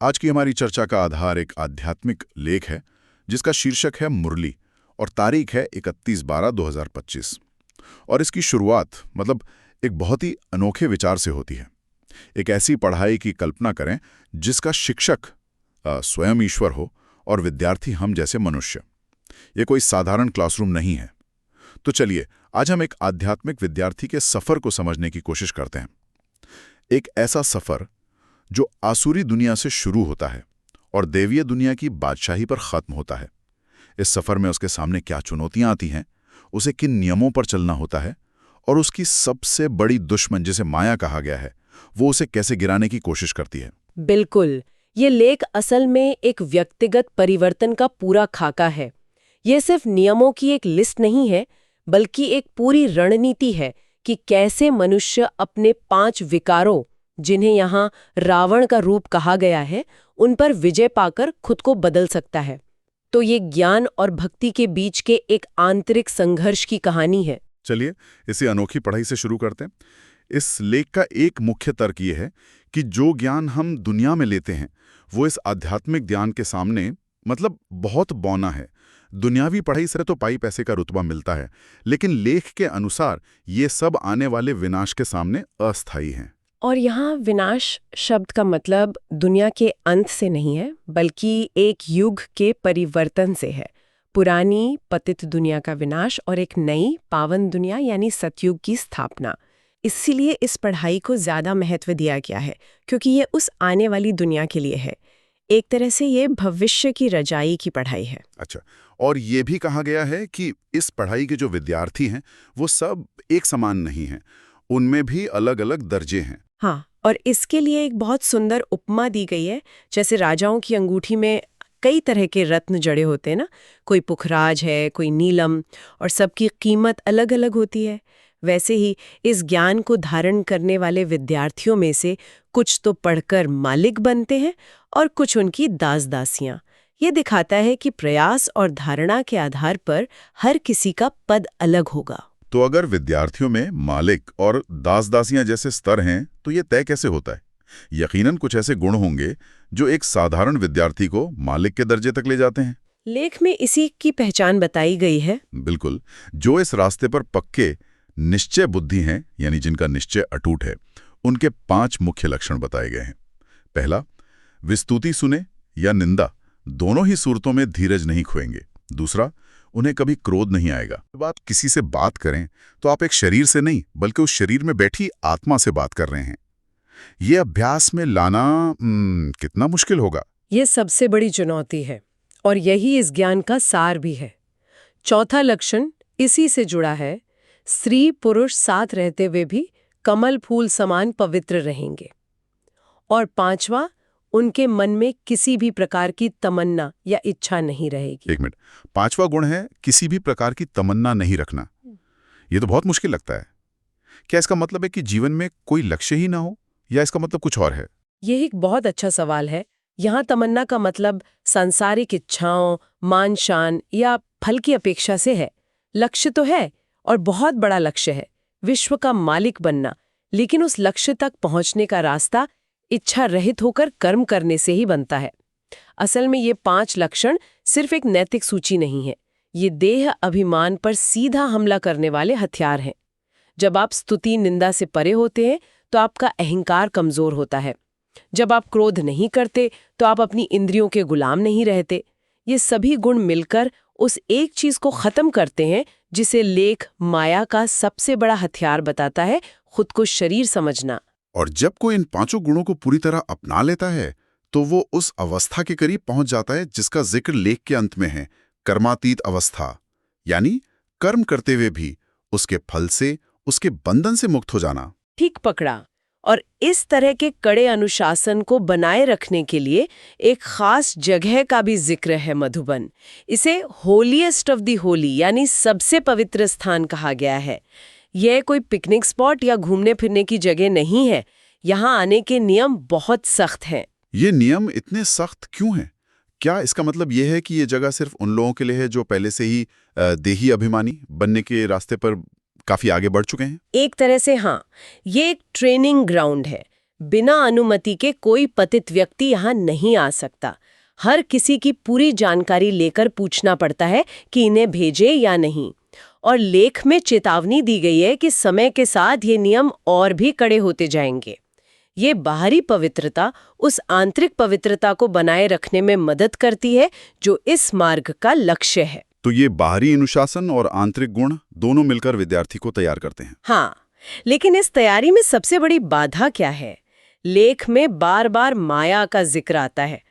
आज की हमारी चर्चा का आधार एक आध्यात्मिक लेख है जिसका शीर्षक है मुरली और तारीख है 31/12/2025। और इसकी शुरुआत एक बहुत ही अनोखे विचार से होती है। एक ऐसी पढ़ाई की कल्पना करें जिसका शिक्षक स्वयं ईश्वर हो और विद्यार्थी हम जैसे मनुष्य। ये कोई साधारण क्लासरूम नहीं है। तो चलिए आज हम एक आध्यात्मिक विद्यार्थी के सफर को समझने की कोशिश करते हैं। एक ऐसा सफर जो आसुरी दुनिया से शुरू होता है और देवीय दुनिया की बादशाही पर खत्म होता है। इस सफर में उसके सामने क्या चुनौतियां आती हैं, उसे किन नियमों पर चलना होता है और उसकी सबसे बड़ी दुश्मन जिसे माया कहा गया है वो उसे कैसे गिराने की कोशिश करती है। बिल्कुल, ये लेख असल में एक व्यक्तिगत परिवर्तन का पूरा खाका है। ये सिर्फ नियमों की एक लिस्ट नहीं है, बल्कि एक पूरी रणनीति है कि कैसे मनुष्य अपने 5 विकारों, जिन्हें यहाँ रावण का रूप कहा गया है, उन पर विजय पाकर खुद को बदल सकता है। तो ये ज्ञान और भक्ति के बीच के एक आंतरिक संघर्ष की कहानी है। चलिए इसी अनोखी पढ़ाई से शुरू करते हैं। इस लेख का एक मुख्य तर्क ये है कि जो ज्ञान हम दुनिया में लेते हैं वो इस आध्यात्मिक ज्ञान के सामने बहुत बौना है। दुनियावी पढ़ाई से तो पाई पैसे का रुतबा मिलता है, लेकिन लेख के अनुसार ये सब आने वाले विनाश के सामने अस्थायी हैं। और यहाँ विनाश शब्द का मतलब दुनिया के अंत से नहीं है, बल्कि एक युग के परिवर्तन से है। पुरानी पतित दुनिया का विनाश और एक नई पावन दुनिया यानी सतयुग की स्थापना। इसीलिए इस पढ़ाई को ज़्यादा महत्व दिया गया है, क्योंकि ये उस आने वाली दुनिया के लिए है। एक तरह से ये भविष्य की रजाई की पढ़ाई है। अच्छा, और ये भी कहा गया है कि इस पढ़ाई के जो विद्यार्थी हैं वो सब एक समान नहीं हैं, उनमें भी अलग अलग दर्जे हैं। हाँ, और इसके लिए एक बहुत सुंदर उपमा दी गई है। जैसे राजाओं की अंगूठी में कई तरह के रत्न जड़े होते हैं ना, कोई पुखराज है, कोई नीलम, और सबकी कीमत अलग अलग होती है। वैसे ही इस ज्ञान को धारण करने वाले विद्यार्थियों में से कुछ तो पढ़कर मालिक बनते हैं और कुछ उनकी दास दासियां। ये दिखाता है कि प्रयास और धारणा के आधार पर हर किसी का पद अलग होगा। तो अगर विद्यार्थियों में मालिक और दास दासियां जैसे स्तर हैं तो ये तय कैसे होता है? यकीनन कुछ ऐसे गुण होंगे जो एक साधारण विद्यार्थी को मालिक के दर्जे तक ले जाते हैं। लेख में इसी की पहचान बताई गई है। बिल्कुल, जो इस रास्ते पर पक्के निश्चय बुद्धि हैं, यानी जिनका निश्चय अटूट है, उनके 5 मुख्य लक्षण बताए गए हैं। पहला, विस्तुति सुने या निंदा, दोनों ही सूरतों में धीरज नहीं खोएंगे। दूसरा, उन्हें कभी क्रोध नहीं आएगा। जब आप किसी से बात करें तो आप एक शरीर से नहीं बल्कि उस शरीर में बैठी आत्मा से बात कर रहे हैं। ये अभ्यास में लाना कितना मुश्किल होगा। ये सबसे बड़ी चुनौती है और यही इस ज्ञान का सार भी है। चौथा लक्षण इसी से जुड़ा है, स्त्री पुरुष साथ रहते हुए भी कमल फूल समान पवित्र रहेंगे। और 5वां, उनके मन में किसी भी प्रकार की तमन्ना या इच्छा नहीं रहेगी। 1 मिनट, 5वां गुण है किसी भी प्रकार की तमन्ना नहीं रखना। ये तो बहुत मुश्किल लगता है। क्या इसका मतलब है कि जीवन में कोई लक्ष्य ही ना हो, या इसका मतलब कुछ और है? यह एक बहुत अच्छा सवाल है। यहाँ तमन्ना का मतलब सांसारिक इच्छाओं, मान शान या फल की अपेक्षा से है। लक्ष्य तो है और बहुत बड़ा लक्ष्य है, विश्व का मालिक बनना, लेकिन उस लक्ष्य तक पहुंचने का रास्ता इच्छा रहित होकर कर्म करने से ही बनता है। असल में ये 5 लक्षण सिर्फ एक नैतिक सूची नहीं है, ये देह अभिमान पर सीधा हमला करने वाले हथियार हैं। जब आप स्तुति निंदा से परे होते हैं तो आपका अहंकार कमजोर होता है। जब आप क्रोध नहीं करते तो आप अपनी इंद्रियों के गुलाम नहीं रहते। ये सभी गुण मिलकर उस एक चीज को खत्म करते हैं जिसे लेख माया का सबसे बड़ा हथियार बताता है, खुद को शरीर समझना। और जब कोई इन 5 गुणों को पूरी तरह अपना लेता है तो वो उस अवस्था के करीब पहुंच जाता है जिसका जिक्र लेख के अंत में है, कर्मातीत अवस्था, यानी कर्म करते हुए भी उसके फल से, उसके बंधन से मुक्त हो जाना। ठीक पकड़ा। और इस तरह के कड़े अनुशासन को बनाए रखने के लिए एक खास जगह का भी जिक्र है, मधुबन। इसे होलीएस्ट ऑफ दी होली यानी सबसे पवित्र स्थान कहा गया है। यह कोई पिकनिक स्पॉट या घूमने फिरने की जगह नहीं है। यहाँ आने के नियम बहुत सख्त हैं। ये नियम इतने सख्त क्यों हैं? क्या इसका मतलब ये है कि ये जगह सिर्फ उन लोगों के लिए है जो पहले से ही देही अभिमानी बनने के रास्ते पर काफी आगे बढ़ चुके हैं? एक तरह से हाँ, ये एक ट्रेनिंग ग्राउंड है। बिना अनुमति के कोई पतित व्यक्ति यहाँ नहीं आ सकता। हर किसी की पूरी जानकारी लेकर पूछना पड़ता है कि इन्हें भेजे या नहीं। और लेख में चेतावनी दी गई है कि समय के साथ ये नियम और भी कड़े होते जाएंगे। ये बाहरी पवित्रता उस आंतरिक पवित्रता को बनाए रखने में मदद करती है जो इस मार्ग का लक्ष्य है। तो ये बाहरी अनुशासन और आंतरिक गुण दोनों मिलकर विद्यार्थी को तैयार करते हैं। हाँ, लेकिन इस तैयारी में सबसे बड़ी बाधा क्या है? लेख में बार बार माया का जिक्र आता है।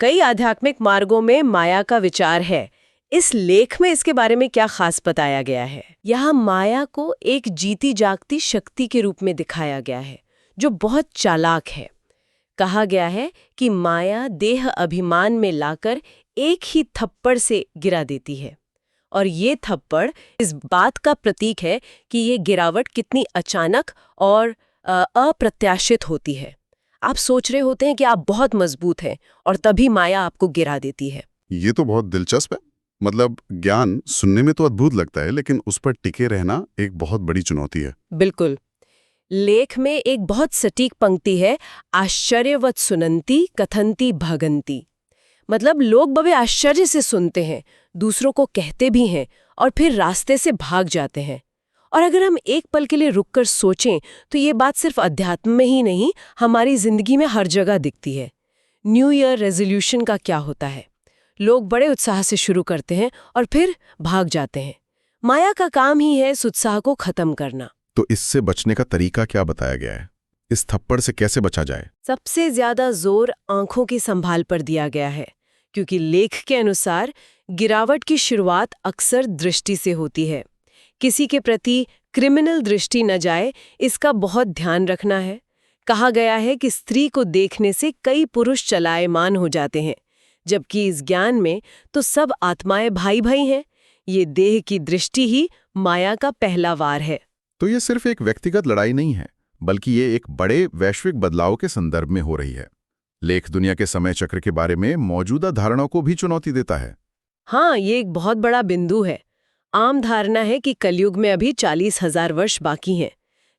कई आध्यात्मिक मार्गों में माया का विचार है। इस लेख में इसके बारे में क्या खास बताया गया है? यहाँ माया को एक जीती जागती शक्ति के रूप में दिखाया गया है जो बहुत चालाक है। कहा गया है कि माया देह अभिमान में लाकर एक ही थप्पड़ से गिरा देती है। और ये थप्पड़ इस बात का प्रतीक है कि ये गिरावट कितनी अचानक और अप्रत्याशित होती है। आप सोच रहे होते हैं कि आप बहुत मजबूत हैं और तभी माया आपको गिरा देती है। ये तो बहुत दिलचस्प है। मतलब ज्ञान सुनने में तो अद्भुत लगता है, लेकिन उस पर टिके रहना एक बहुत बड़ी चुनौती है। बिल्कुल। लेख में एक बहुत सटीक पंक्ति है, आश्चर्यवत सुनंती कथंती भगंती। मतलब लोग बड़े आश्चर्य से सुनते हैं, दूसरों को कहते भी हैं और फिर रास्ते से भाग जाते हैं। और अगर हम एक पल के लिए रुककर सोचें तो ये बात सिर्फ अध्यात्म में ही नहीं, हमारी जिंदगी में हर जगह दिखती है। न्यू ईयर रेजोल्यूशन का क्या होता है? लोग बड़े उत्साह से शुरू करते हैं और फिर भाग जाते हैं। माया का काम ही है इस उत्साह को खत्म करना। तो इससे बचने का तरीका क्या बताया गया है? इस थप्पड़ से कैसे बचा जाए? सबसे ज्यादा जोर आंखों की संभाल पर दिया गया है, क्योंकि लेख के अनुसार गिरावट की शुरुआत अक्सर दृष्टि से होती है। किसी के प्रति क्रिमिनल दृष्टि न जाए, इसका बहुत ध्यान रखना है। कहा गया है कि स्त्री को देखने से कई पुरुष चलायमान हो जाते हैं, जबकि इस ज्ञान में तो सब आत्माएं भाई भाई हैं। ये देह की दृष्टि ही माया का पहला वार है। तो ये सिर्फ एक व्यक्तिगत लड़ाई नहीं है, बल्कि ये एक बड़े वैश्विक बदलाव के संदर्भ में हो रही है। लेख दुनिया के समय चक्र के बारे में मौजूदा धारणाओं को भी चुनौती देता है। हाँ, ये एक बहुत बड़ा बिंदु है। आम धारणा है कि कलयुग में अभी 40,000 वर्ष बाकी हैं।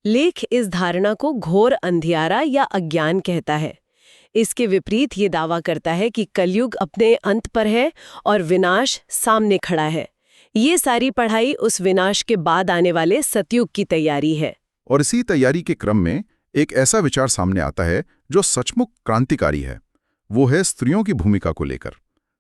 लेख इस धारणा को घोर अंधियारा या अज्ञान कहता है। इसके विपरीत ये दावा करता है कि कलयुग अपने अंत पर है और विनाश सामने खड़ा है। ये सारी पढ़ाई उस विनाश के बाद आने वाले सतयुग की तैयारी है। और इसी तैयारी के क्रम में एक ऐसा विचार सामने आता है जो सचमुच क्रांतिकारी है। वो है स्त्रियों की भूमिका को लेकर।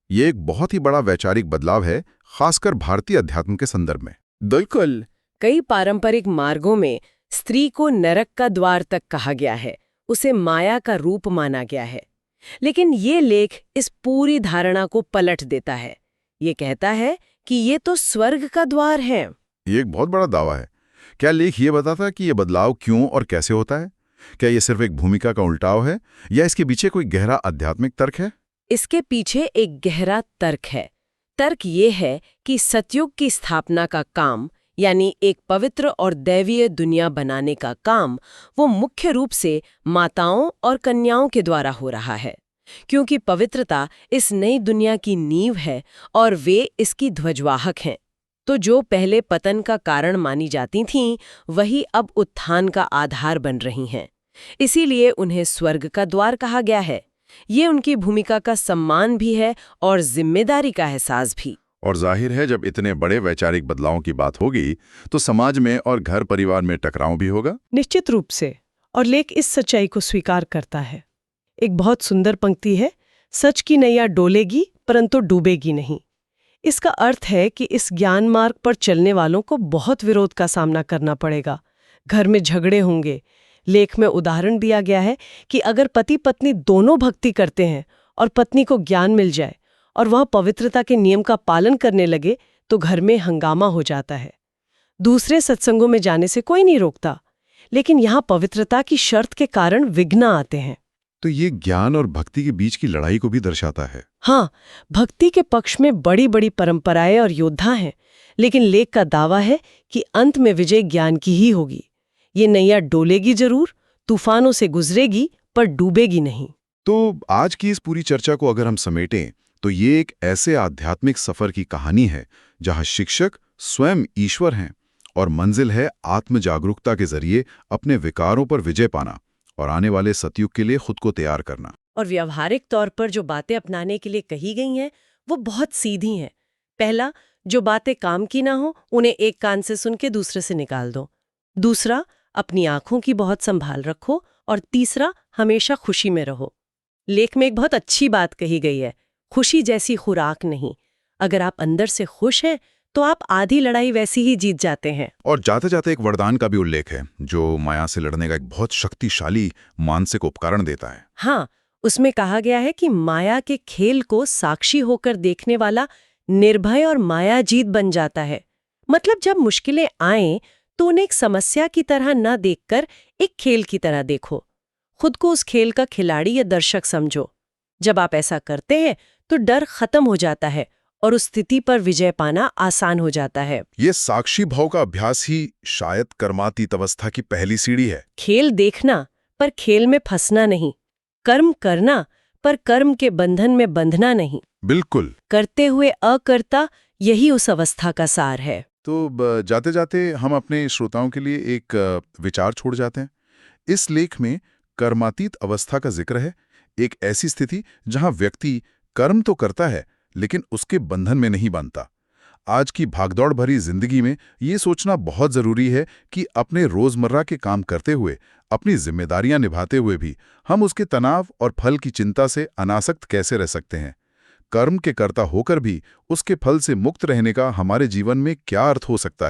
ये एक बहुत ही बड़ा वैचारिक बदलाव है, खासकर भारतीय अध्यात्म के संदर्भ में। बिल्कुल। कई पारंपरिक मार्गों में स्त्री को नरक का द्वार तक कहा गया है, उसे माया का रूप माना गया है। लेकिन ये लेख इस पूरी धारणा को पलट देता है। ये कहता है कि ये तो स्वर्ग का द्वार है। ये एक बहुत बड़ा दावा है। क्या लेख ये बताता कि ये बदलाव क्यों और कैसे होता है? क्या ये सिर्फ एक भूमिका का उल्टाव है या इसके पीछे कोई गहरा आध्यात्मिक तर्क है? इसके पीछे एक गहरा तर्क है। तर्क ये है कि सतयुग की स्थापना का काम, यानी एक पवित्र और दैवीय दुनिया बनाने का काम, वो मुख्य रूप से माताओं और कन्याओं के द्वारा हो रहा है, क्योंकि पवित्रता इस नई दुनिया की नींव है और वे इसकी ध्वजवाहक हैं। तो जो पहले पतन का कारण मानी जाती थीं, वही अब उत्थान का आधार बन रही हैं। इसीलिए उन्हें स्वर्ग का द्वार कहा गया है। ये उनकी भूमिका का सम्मान भी है और जिम्मेदारी का एहसास भी। और जाहिर है, जब इतने बड़े वैचारिक बदलावों की बात होगी तो समाज में और घर परिवार में टकराव भी होगा। निश्चित रूप से। और लेख इस सच्चाई को स्वीकार करता है। एक बहुत सुंदर पंक्ति है, सच की नैया डोलेगी परंतु डूबेगी नहीं। इसका अर्थ है कि इस ज्ञान मार्ग पर चलने वालों को बहुत विरोध का सामना करना पड़ेगा। घर में झगड़े होंगे। लेख में उदाहरण दिया गया है कि अगर पति पत्नी दोनों भक्ति करते हैं और पत्नी को ज्ञान मिल जाए और वह पवित्रता के नियम का पालन करने लगे तो घर में हंगामा हो जाता है। दूसरे सत्संगों में जाने से कोई नहीं रोकता, लेकिन यहाँ पवित्रता की शर्त के कारण विघ्न आते हैं। तो ये ज्ञान और भक्ति के बीच की लड़ाई को भी दर्शाता है। हाँ, भक्ति के पक्ष में बड़ी बड़ी परंपराएं और योद्धा हैं, लेकिन लेख का दावा है कि अंत में विजय ज्ञान की ही होगी। ये नैया डोलेगी जरूर, तूफानों से गुजरेगी, पर डूबेगी नहीं। तो आज की इस पूरी चर्चा को अगर हम समेटें तो ये एक ऐसे आध्यात्मिक सफर की कहानी है जहां शिक्षक स्वयं ईश्वर हैं और मंजिल है आत्म जागरूकता के जरिए अपने विकारों पर विजय पाना और आने वाले सतयुग के लिए खुद को तैयार करना। और व्यावहारिक तौर पर जो बातें अपनाने के लिए कही गई हैं वो बहुत सीधी हैं। पहला, जो बातें काम की ना हो उन्हें एक कान से सुन के दूसरे से निकाल दो। दूसरा, अपनी आंखों की बहुत संभाल रखो। और तीसरा, हमेशा खुशी में रहो। लेख में एक बहुत अच्छी बात कही गई है, खुशी जैसी खुराक नहीं। अगर आप अंदर से खुश हैं तो आप आधी लड़ाई वैसी ही जीत जाते हैं। और जाते जाते एक वरदान का भी उल्लेख है जो माया से लड़ने का एक बहुत शक्तिशाली मानसिक उपकरण देता है। हाँ, उसमें कहा गया है कि माया के खेल को साक्षी होकर देखने वाला निर्भय और मायाजीत बन जाता है। मतलब जब मुश्किलें आएं तो उन्हें एक समस्या की तरह न देखकर एक खेल की तरह देखो। खुद को उस खेल का खिलाड़ी या दर्शक समझो। जब आप ऐसा करते हैं तो डर खत्म हो जाता है और उस स्थिति पर विजय पाना आसान हो जाता है। ये साक्षी भाव का अभ्यास ही शायद कर्मातीत अवस्था की पहली सीढ़ी है। खेल देखना पर खेल में फंसना नहीं, कर्म करना पर कर्म के बंधन में बंधना नहीं, बिल्कुल। करते हुए अकर्ता, यही उस अवस्था का सार है। तो जाते जाते हम अपने श्रोताओं के लिए एक विचार छोड़ जाते हैं। इस लेख में कर्मातीत अवस्था का जिक्र है, एक ऐसी स्थिति जहां व्यक्ति कर्म तो करता है लेकिन उसके बंधन में नहीं बंधता। आज की भागदौड़ भरी जिंदगी में ये सोचना बहुत जरूरी है कि अपने रोजमर्रा के काम करते हुए, अपनी जिम्मेदारियां निभाते हुए भी हम उसके तनाव और फल की चिंता से अनासक्त कैसे रह सकते हैं। कर्म के कर्ता होकर भी उसके फल से मुक्त रहने का हमारे जीवन में क्या अर्थ हो सकता है।